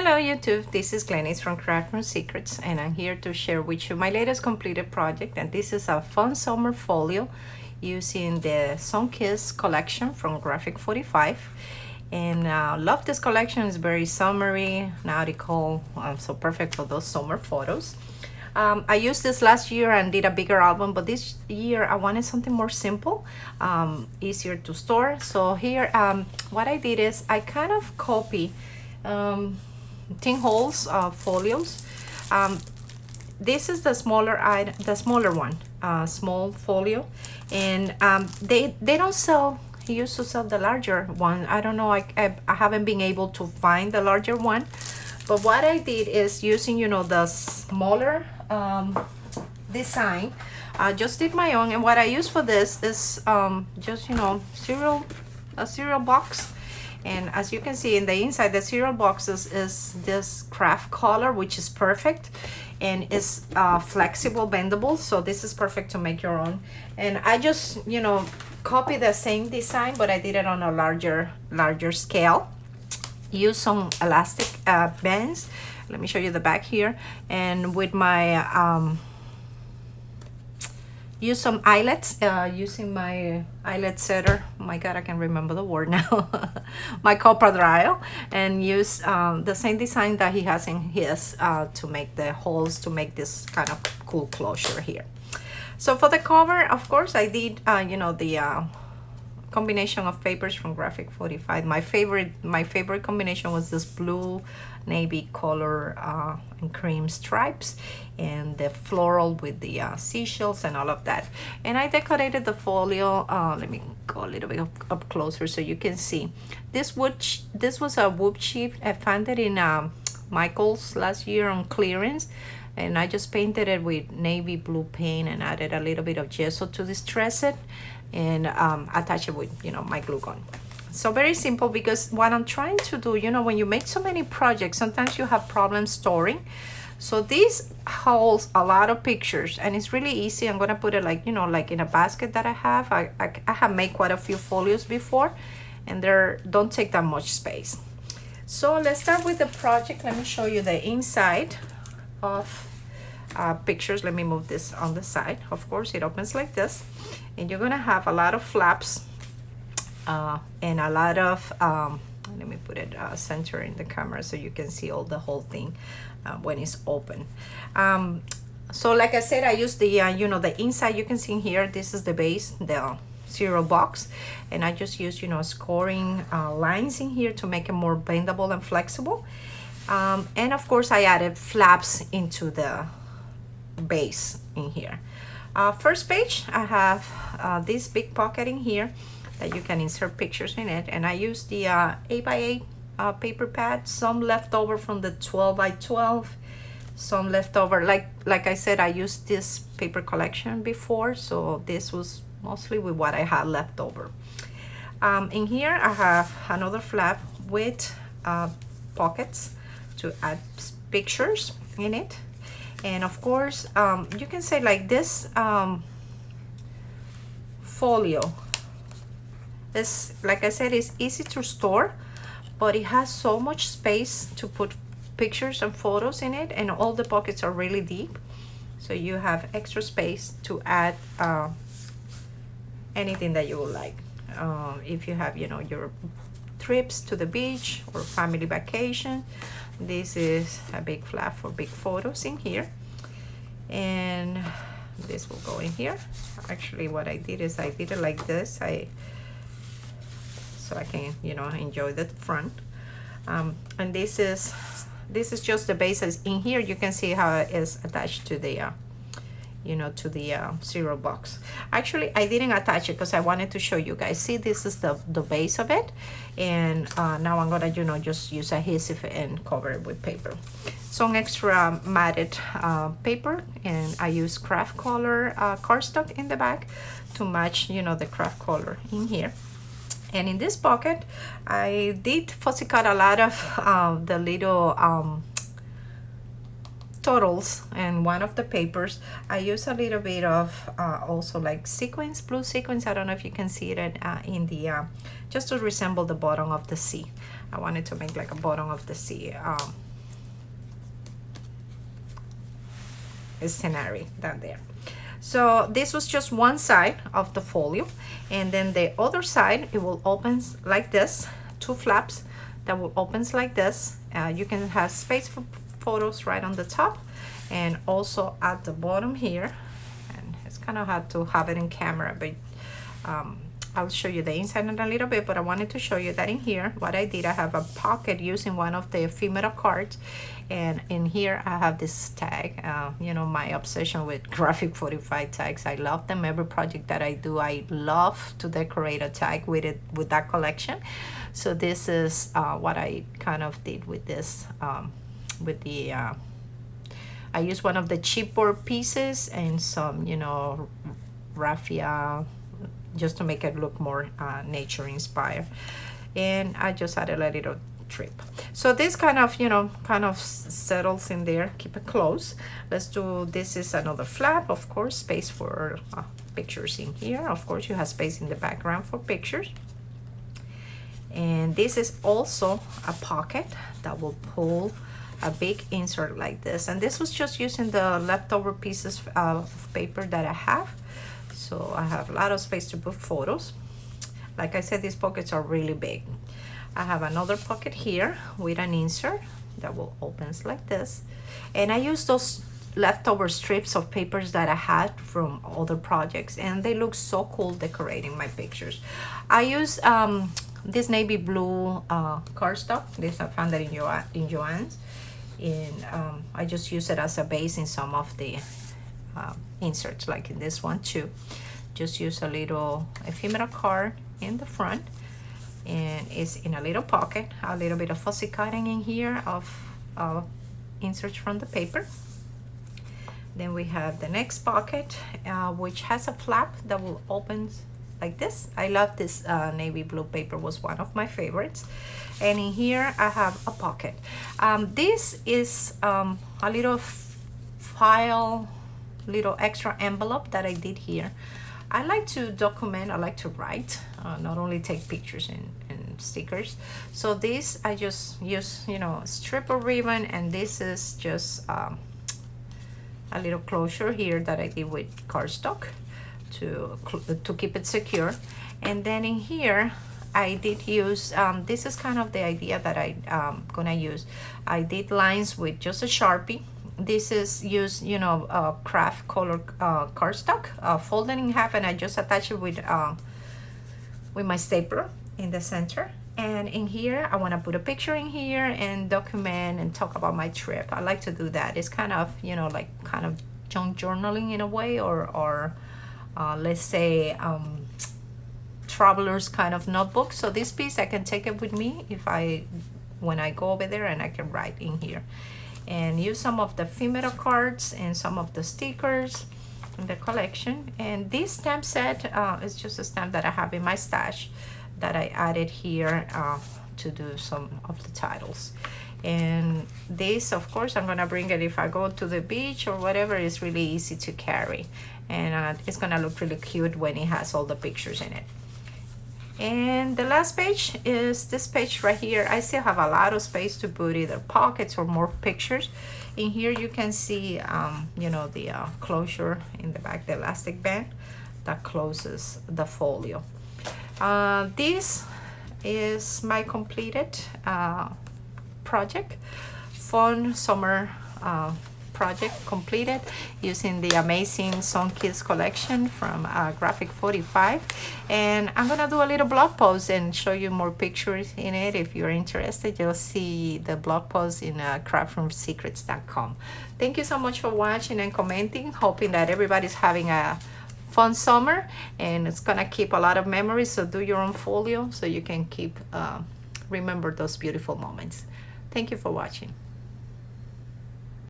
Hello YouTube, this is Glennis from Craft Room Secrets, and I'm here to share with you my latest completed project. And this is a fun summer folio using the Sunkissed collection from Graphic 45. And love this collection. It's very summery, nautical, so perfect for those summer photos. I used this last year and did a bigger album, but this year I wanted something more simple, easier to store. So here, what I did is I kind of copy tin holes folios. This is the smaller one, small folio, and they don't sell. He used to sell the larger one. I don't know. I haven't been able to find the larger one. But what I did is using, the smaller design, I just did my own. And what I use for this is just, a cereal box. And as you can see in the inside, the cereal boxes is this craft color, which is perfect. And it's flexible, bendable. So this is perfect to make your own. And I just, copy the same design, but I did it on a larger scale. Use some elastic bands. Let me show you the back here. And with my use some eyelets, using my eyelet setter. Oh my god, I can remember the word now. My copper dial, and use the same design that he has in his to make the holes, to make this kind of cool closure here. So for the cover, of course, I did the combination of papers from Graphic 45. My favorite combination was this blue navy color and cream stripes, and the floral with the seashells and all of that. And I decorated the folio. Let me go a little bit up closer so you can see. This was a wood sheet. I found it in Michael's last year on clearance, and I just painted it with navy blue paint and added a little bit of gesso to distress it, and attach it with my glue gun. So very simple, because what I'm trying to do, when you make so many projects, sometimes you have problems storing. So this holds a lot of pictures, and it's really easy. I'm gonna put it like in a basket that I have. I have made quite a few folios before, and they don't take that much space. So let's start with the project. Let me show you the inside of pictures. Let me move this on the side. Of course, it opens like this, and you're gonna have a lot of flaps and a lot of let me put it center in the camera so you can see the whole thing when it's open. So like I said, I use the the inside. You can see here, this is the base, the cereal box, and I just use scoring lines in here to make it more bendable and flexible. And of course I added flaps into the base in here. First page, I have this big pocket in here that you can insert pictures in it, and I use the 8x8 paper pad, some left over from the 12x12, some left over. Like I said, I used this paper collection before, so this was mostly with what I had left over. In here I have another flap with pockets to add pictures in it. And of course, you can say like this folio is, like I said, it's easy to store, but it has so much space to put pictures and photos in it, and all the pockets are really deep, so you have extra space to add anything that you would like. If you have your trips to the beach or family vacation, this is a big flap for big photos in here, and this will go in here. Actually, what I did is I did it like this, so I can enjoy the front. And this is just the bases. In here you can see how it is attached to the to the cereal box. Actually, I didn't attach it because I wanted to show you guys. See, this is the base of it, and now I'm gonna just use adhesive and cover it with paper. Some extra matted paper, and I use craft color cardstock in the back to match the craft color in here. And in this pocket, I did fussy cut a lot of the little turtles, and one of the papers I use a little bit of also like sequins, blue sequins. I don't know if you can see it in the just to resemble the bottom of the sea. I wanted to make like a bottom of the sea scenery down there. So this was just one side of the folio, and then the other side, it will open like this, two flaps that will open like this. You can have space for photos right on the top and also at the bottom here. And it's kind of hard to have it in camera, but I'll show you the inside in a little bit. But I wanted to show you that in here, what I did, I have a pocket using one of the ephemera cards, and in here I have this tag. You know, my obsession with graphic 45 tags. I love them. Every project that I do, I love to decorate a tag with it, with that collection. So this is what I kind of did with this, with the I used one of the chipboard pieces and some, you know, raffia, just to make it look more nature inspired. And I just added a little trip. So this kind of, you know, kind of settles in there. Keep it close. Let's do, this is another flap, of course, space for pictures in here. Of course, you have space in the background for pictures. And this is also a pocket that will pull a big insert like this. And this was just using the leftover pieces of paper that I have. So I have a lot of space to put photos. Like I said, these pockets are really big. I have another pocket here with an insert that will open like this. And I use those leftover strips of papers that I had from other projects, and they look so cool decorating my pictures. I use this navy blue cardstock. This I found it in Joann's. And I just use it as a base in some of the inserts, like in this one too. Just use a little ephemera card in the front, and it's in a little pocket. A little bit of fussy cutting in here of inserts from the paper. Then we have the next pocket, which has a flap that will open like this. I love this navy blue paper, was one of my favorites. And in here I have a pocket. This is a little file, little extra envelope that I did here. I like to document, I like to write, not only take pictures and stickers. So this I just use, you know, a strip of ribbon, and this is just a little closure here that I did with cardstock to keep it secure. And then in here I did use, this is kind of the idea that I'm gonna use. I did lines with just a Sharpie. This is used, you know, craft color cardstock, folded in half, and I just attach it with my stapler in the center. And in here I want to put a picture in here and document and talk about my trip. I like to do that. It's kind of, you know, like kind of junk journaling in a way, or let's say traveler's kind of notebook. So this piece I can take it with me when I go over there, and I can write in here and use some of the ephemera cards and some of the stickers in the collection. And this stamp set is just a stamp that I have in my stash that I added here to do some of the titles. And this, of course, I'm gonna bring it if I go to the beach or whatever. It's really easy to carry, and it's gonna look really cute when it has all the pictures in it. And the last page is this page right here. I still have a lot of space to put either pockets or more pictures. In here you can see, you know, the closure in the back, the elastic band that closes the folio. This is my completed project. Fun summer project completed using the amazing Sunkissed collection from Graphic 45. And I'm gonna do a little blog post and show you more pictures in it. If you're interested, you'll see the blog post in craftfromsecrets.com. Thank you so much for watching and commenting. Hoping that everybody's having a fun summer, and it's gonna keep a lot of memories. So do your own folio so you can keep remember those beautiful moments. Thank you for watching.